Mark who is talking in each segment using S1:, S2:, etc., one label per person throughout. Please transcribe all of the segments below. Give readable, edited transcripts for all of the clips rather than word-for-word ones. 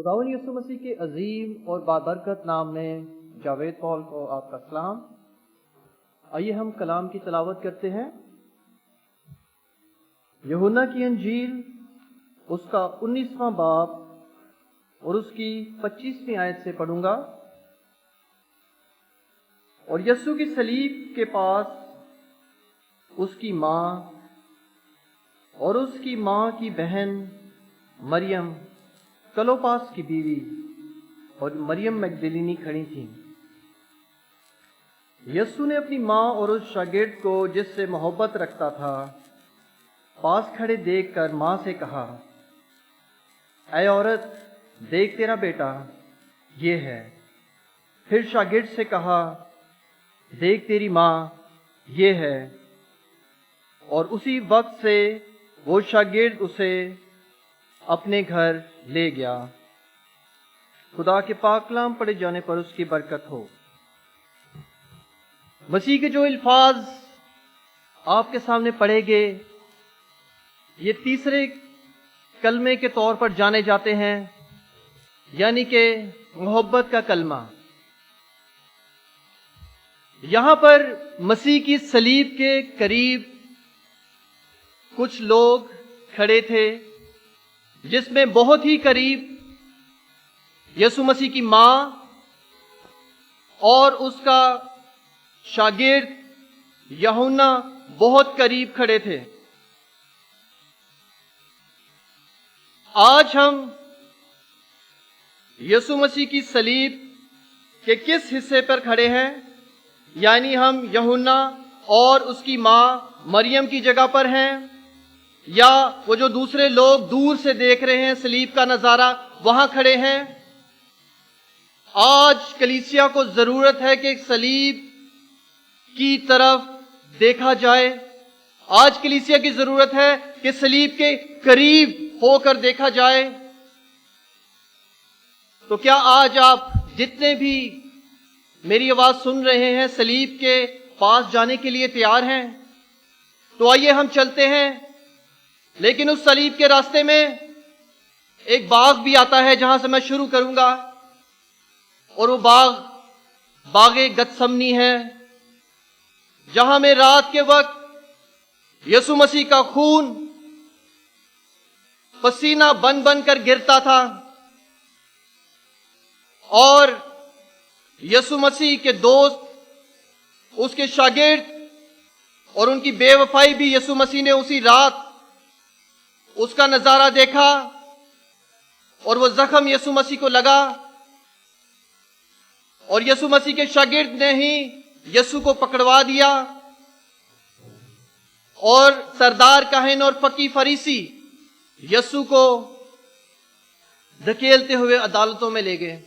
S1: खुदावंद यीशु मसीह के अजीम और बाबरकत नाम में जावेद पॉल को आपका सलाम। आइए हम कलाम की तलावत करते हैं। यूहन्ना की अंजील उसका 19वां बाब और उसकी 25वीं आयत से पढ़ूंगा। और यीशु की सलीब के पास उसकी माँ और उसकी माँ की बहन मरियम, क्लोपास की बीवी, और मरियम मैगदलीनी खड़ी थीं। यीशु ने अपनी माँ और उस शागिर्द को जिससे मोहब्बत रखता था पास खड़े देखकर माँ से कहा, ऐ औरत, देख तेरा बेटा ये है। फिर शागिर्द से कहा, देख तेरी माँ ये है। और उसी वक्त से वो शागिर्द उसे अपने घर ले गया। खुदा के पाक कलाम पढ़े जाने पर उसकी बरकत हो। मसीह के जो अल्फाज आपके सामने पढ़े गए, ये तीसरे कलमे के तौर पर जाने जाते हैं, यानी कि मोहब्बत का कलमा। यहां पर मसीह की सलीब के करीब कुछ लोग खड़े थे, जिसमें बहुत ही करीब यीशु मसीह की मां और उसका शागिर्द यूहन्ना बहुत करीब खड़े थे। आज हम यीशु मसीह की सलीब के किस हिस्से पर खड़े हैं? यानी हम यूहन्ना और उसकी मां मरियम की जगह पर हैं, या वो जो दूसरे लोग दूर से देख रहे हैं सलीब का नजारा, वहां खड़े हैं? आज कलीसिया को जरूरत है कि सलीब की तरफ देखा जाए। आज कलीसिया की जरूरत है कि सलीब के करीब होकर देखा जाए। तो क्या आज आप जितने भी मेरी आवाज सुन रहे हैं सलीब के पास जाने के लिए तैयार हैं? तो आइए हम चलते हैं। लेकिन उस सलीब के रास्ते में एक बाग भी आता है जहां से मैं शुरू करूंगा, और वो बागे गतसमनी है, जहां में रात के वक्त यीशु मसीह का खून पसीना बन बन कर गिरता था, और यीशु मसीह के दोस्त, उसके शागिर्द और उनकी बेवफाई भी यीशु मसीह ने उसी रात उसका नजारा देखा, और वो जख्म यीशु मसीह को लगा, और यीशु मसीह के शागिर्द ने ही यीशु को पकड़वा दिया, और सरदार काहिन और फकी फरीसी यीशु को धकेलते हुए अदालतों में ले गए।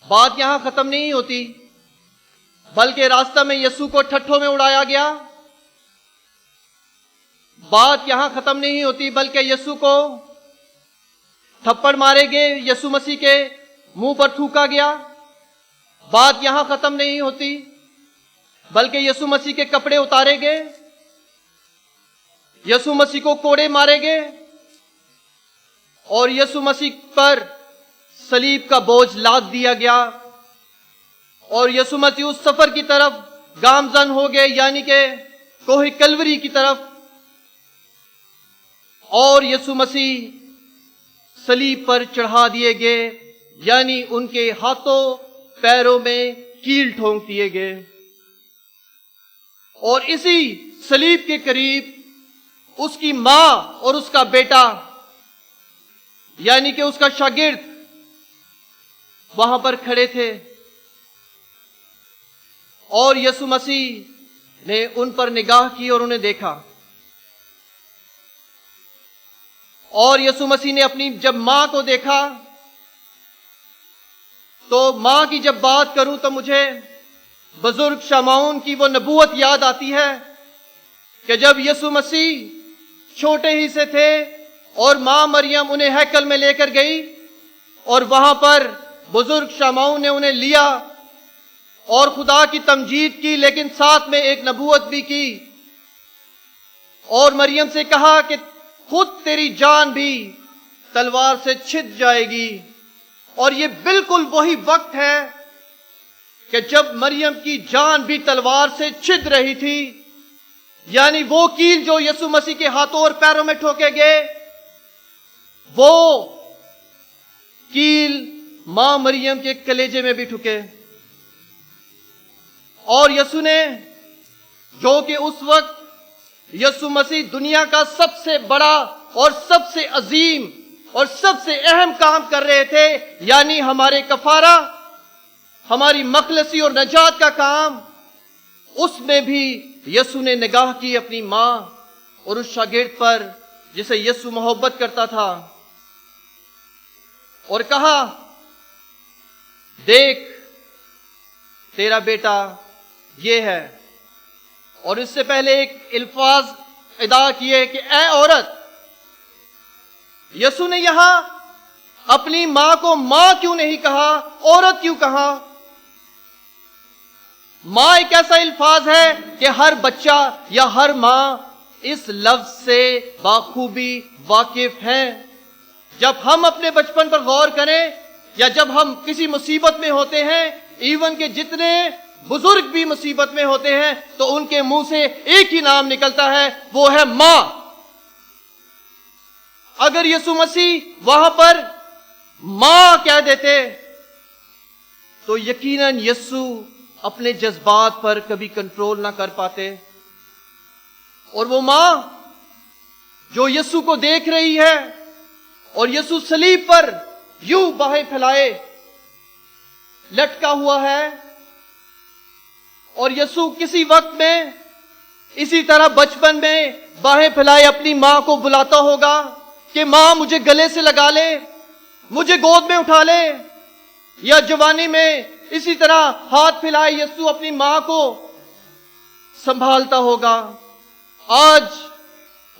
S1: बात यहां खत्म नहीं होती, बल्कि रास्ता में यीशु को ठट्ठों में उड़ाया गया। बात यहां खत्म नहीं होती, बल्कि यीशु को थप्पड़ मारे गए, यीशु मसीह के मुंह पर थूका गया। बात यहां खत्म नहीं होती, बल्कि यीशु मसीह के कपड़े उतारे गए, यीशु मसीह को कोड़े मारे गए, और यीशु मसीह पर सलीब का बोझ लाद दिया गया, और यीशु मसीह उस सफर की तरफ गामजन हो गए, यानी कि कोहे कलवरी की तरफ। और यीशु मसीह सलीब पर चढ़ा दिए गए, यानी उनके हाथों पैरों में कील ठोंक दिए गए। और इसी सलीब के करीब उसकी मां और उसका बेटा, यानी कि उसका शागिर्द, वहां पर खड़े थे, और यीशु मसीह ने उन पर निगाह की और उन्हें देखा। और यीशु मसीह ने अपनी जब मां को देखा, तो मां की जब बात करूं तो मुझे बुजुर्ग शमौन की वो नबूवत याद आती है कि जब यीशु मसीह छोटे ही से थे और मां मरियम उन्हें हैकल में लेकर गई, और वहां पर बुजुर्ग शमौन ने उन्हें लिया और खुदा की तमजीद की, लेकिन साथ में एक नबूवत भी की, और मरियम से कहा कि खुद तेरी जान भी तलवार से छिद जाएगी। और ये बिल्कुल वही वक्त है कि जब मरियम की जान भी तलवार से छिद रही थी, यानी वो कील जो यीशु मसीह के हाथों और पैरों में ठोके गए, वो कील मां मरियम के कलेजे में भी ठुके। और यीशु ने, जो कि उस वक्त यीशु मसीह दुनिया का सबसे बड़ा और सबसे अजीम और सबसे अहम काम कर रहे थे, यानी हमारे कफारा, हमारी मखलसी और नजात का काम, उसमें भी यीशु ने निगाह की अपनी मां और उस शागिर्द पर जिसे यीशु मोहब्बत करता था, और कहा, देख तेरा बेटा ये है। और इससे पहले एक अल्फाज अदा किए कि ऐ औरत। यीशु ने यहां अपनी मां को मां क्यों नहीं कहा, औरत क्यों कहा? मां एक ऐसा अल्फाज है कि हर बच्चा या हर मां इस लफ्ज से बाखूबी वाकिफ है। जब हम अपने बचपन पर गौर करें या जब हम किसी मुसीबत में होते हैं, इवन के जितने बुजुर्ग भी मुसीबत में होते हैं, तो उनके मुंह से एक ही नाम निकलता है, वो है मां। अगर यीशु मसीह वहां पर मां कह देते तो यकीनन यीशु अपने जज्बात पर कभी कंट्रोल ना कर पाते। और वो मां जो यीशु को देख रही है और यीशु सलीब पर यूं बाहें फैलाए लटका हुआ है, और यीशु किसी वक्त में इसी तरह बचपन में बाहें फैलाए अपनी मां को बुलाता होगा कि मां मुझे गले से लगा ले, मुझे गोद में उठा ले। या जवानी में इसी तरह हाथ फैलाए यीशु अपनी मां को संभालता होगा। आज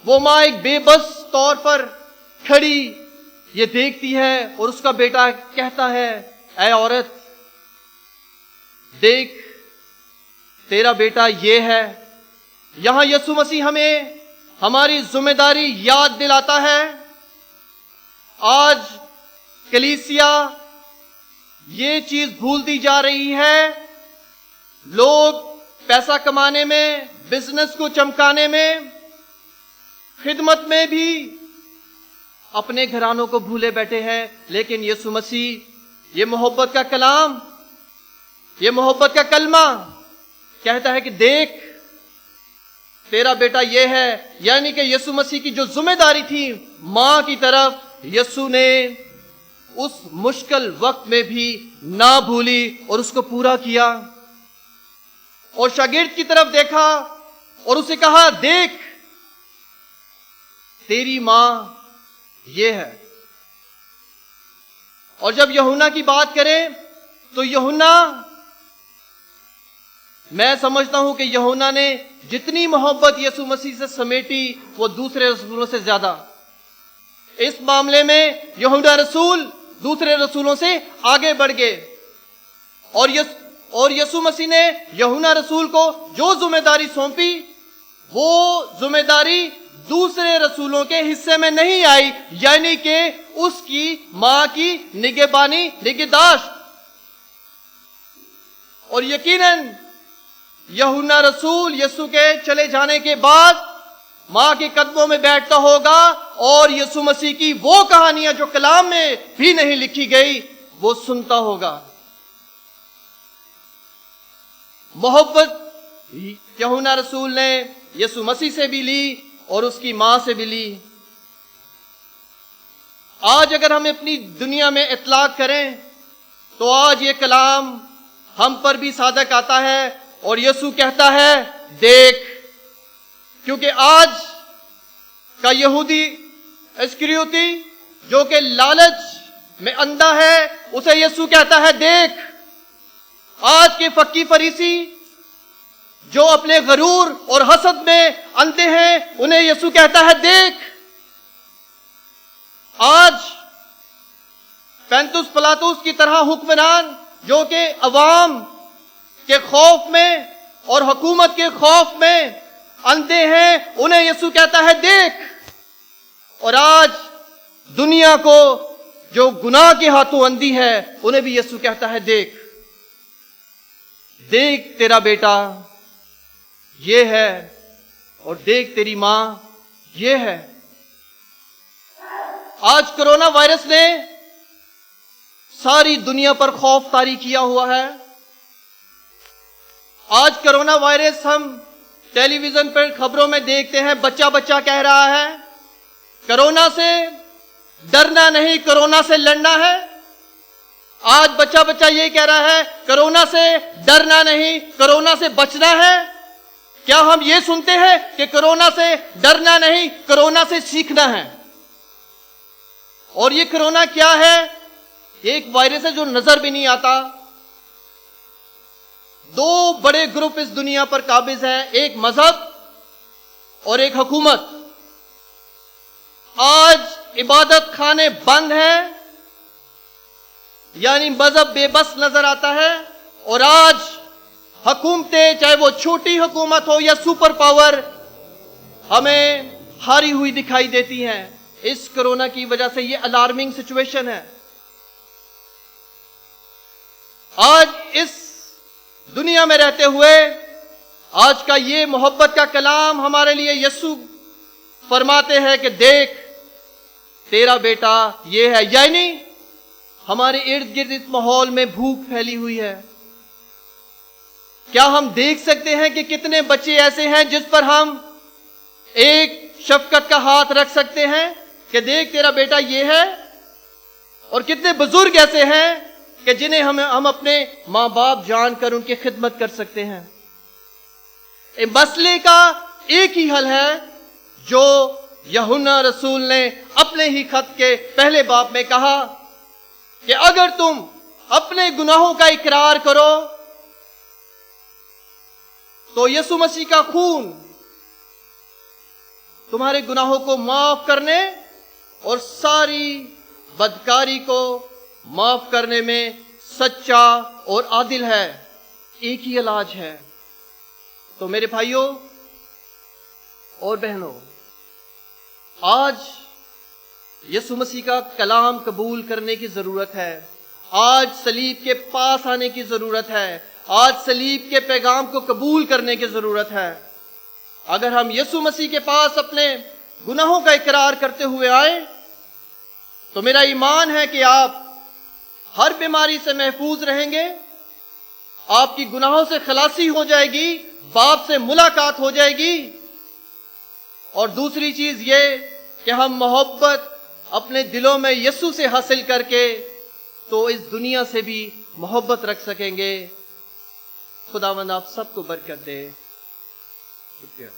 S1: वो मां एक बेबस तौर पर खड़ी ये देखती है और उसका बेटा कहता है, ऐ औरत देख तेरा बेटा ये है। यहां यीशु मसीह हमें हमारी जिम्मेदारी याद दिलाता है। आज कलीसिया ये चीज भूलती जा रही है। लोग पैसा कमाने में, बिजनेस को चमकाने में, खिदमत में भी अपने घरानों को भूले बैठे हैं। लेकिन यीशु मसीह ये मोहब्बत का कलाम, ये मोहब्बत का कलमा कहता है कि देख तेरा बेटा ये है। यानी कि यीशु मसीह की जो जिम्मेदारी थी मां की तरफ, यीशु ने उस मुश्किल वक्त में भी ना भूली और उसको पूरा किया। और शागिर्द की तरफ देखा और उसे कहा, देख तेरी मां ये है। और जब यूहन्ना की बात करें तो यूहन्ना, मैं समझता हूं कि यूहन्ना ने जितनी मोहब्बत यीशु मसीह से समेटी वो दूसरे रसूलों से ज्यादा। इस मामले में यूहन्ना रसूल दूसरे रसूलों से आगे बढ़ गए। और यीशु मसीह ने यूहन्ना रसूल को जो जिम्मेदारी सौंपी, वो जिम्मेदारी दूसरे रसूलों के हिस्से में नहीं आई, यानी कि उसकी मां की निगहबानी, निगहदाश्त। और यकीनन यूहन्ना रसूल यीशु के चले जाने के बाद मां के कदमों में बैठता होगा और यीशु मसीह की वो कहानियां जो कलाम में भी नहीं लिखी गई वो सुनता होगा। मोहब्बत यूहन्ना रसूल ने यीशु मसीह से भी ली और उसकी मां से भी ली। आज अगर हम अपनी दुनिया में इतलाक करें तो आज ये कलाम हम पर भी सादक आता है और यीशु कहता है, देख। क्योंकि आज का यहूदी इस्करियोती जो कि लालच में अंधा है, उसे यीशु कहता है, देख। आज के फक्की फरीसी जो अपने गरूर और हसद में अंधे हैं, उन्हें यीशु कहता है, देख। आज पेंतुस पिलातुस की तरह हुक्मरान जो कि अवाम के खौफ में और हुकूमत के खौफ में अंधे हैं, उन्हें यीशु कहता है, देख। और आज दुनिया को जो गुनाह के हाथों अंधी है, उन्हें भी यीशु कहता है, देख देख तेरा बेटा ये है, और देख तेरी मां ये है। आज कोरोना वायरस ने सारी दुनिया पर खौफ तारी किया हुआ है। आज कोरोना वायरस हम टेलीविजन पर खबरों में देखते हैं, बच्चा बच्चा कह रहा है कोरोना से डरना नहीं, कोरोना से लड़ना है। आज बच्चा बच्चा ये कह रहा है कोरोना से डरना नहीं, कोरोना से बचना है। क्या हम ये सुनते हैं कि कोरोना से डरना नहीं, कोरोना से सीखना है? और ये कोरोना क्या है? एक वायरस है जो नजर भी नहीं आता। दो बड़े ग्रुप इस दुनिया पर काबिज हैं, एक मजहब और एक हुकूमत। आज इबादत खाने बंद हैं, यानी मजहब बेबस नजर आता है, और आज हुकूमतें, चाहे वो छोटी हुकूमत हो या सुपर पावर, हमें हारी हुई दिखाई देती हैं। इस कोरोना की वजह से ये अलार्मिंग सिचुएशन है। आज इस दुनिया में रहते हुए आज का ये मोहब्बत का कलाम हमारे लिए यीशु फरमाते हैं कि देख तेरा बेटा ये है। यानी हमारे इर्द गिर्द इस माहौल में भूख फैली हुई है। क्या हम देख सकते हैं कि कितने बच्चे ऐसे हैं जिस पर हम एक शफकत का हाथ रख सकते हैं कि देख तेरा बेटा ये है, और कितने बुजुर्ग ऐसे हैं कि जिन्हें हम अपने मां बाप जानकर उनकी खिदमत कर सकते हैं। इस मसले का एक ही हल है जो यूहन्ना रसूल ने अपने ही खत के पहले बाब में कहा कि अगर तुम अपने गुनाहों का इकरार करो तो यीशु मसीह का खून तुम्हारे गुनाहों को माफ करने और सारी बदकारी को माफ करने में सच्चा और आदिल है। एक ही इलाज है। तो मेरे भाइयों और बहनों, आज यीशु मसीह का कलाम कबूल करने की जरूरत है। आज सलीब के पास आने की जरूरत है। आज सलीब के पैगाम को कबूल करने की जरूरत है। अगर हम यीशु मसीह के पास अपने गुनाहों का इकरार करते हुए आए तो मेरा ईमान है कि आप हर बीमारी से महफूज रहेंगे, आपकी गुनाहों से खलासी हो जाएगी, बाप से मुलाकात हो जाएगी, और दूसरी चीज ये कि हम मोहब्बत अपने दिलों में यीशु से हासिल करके तो इस दुनिया से भी मोहब्बत रख सकेंगे। खुदावंद आप सबको बरकत दे। शुक्रिया।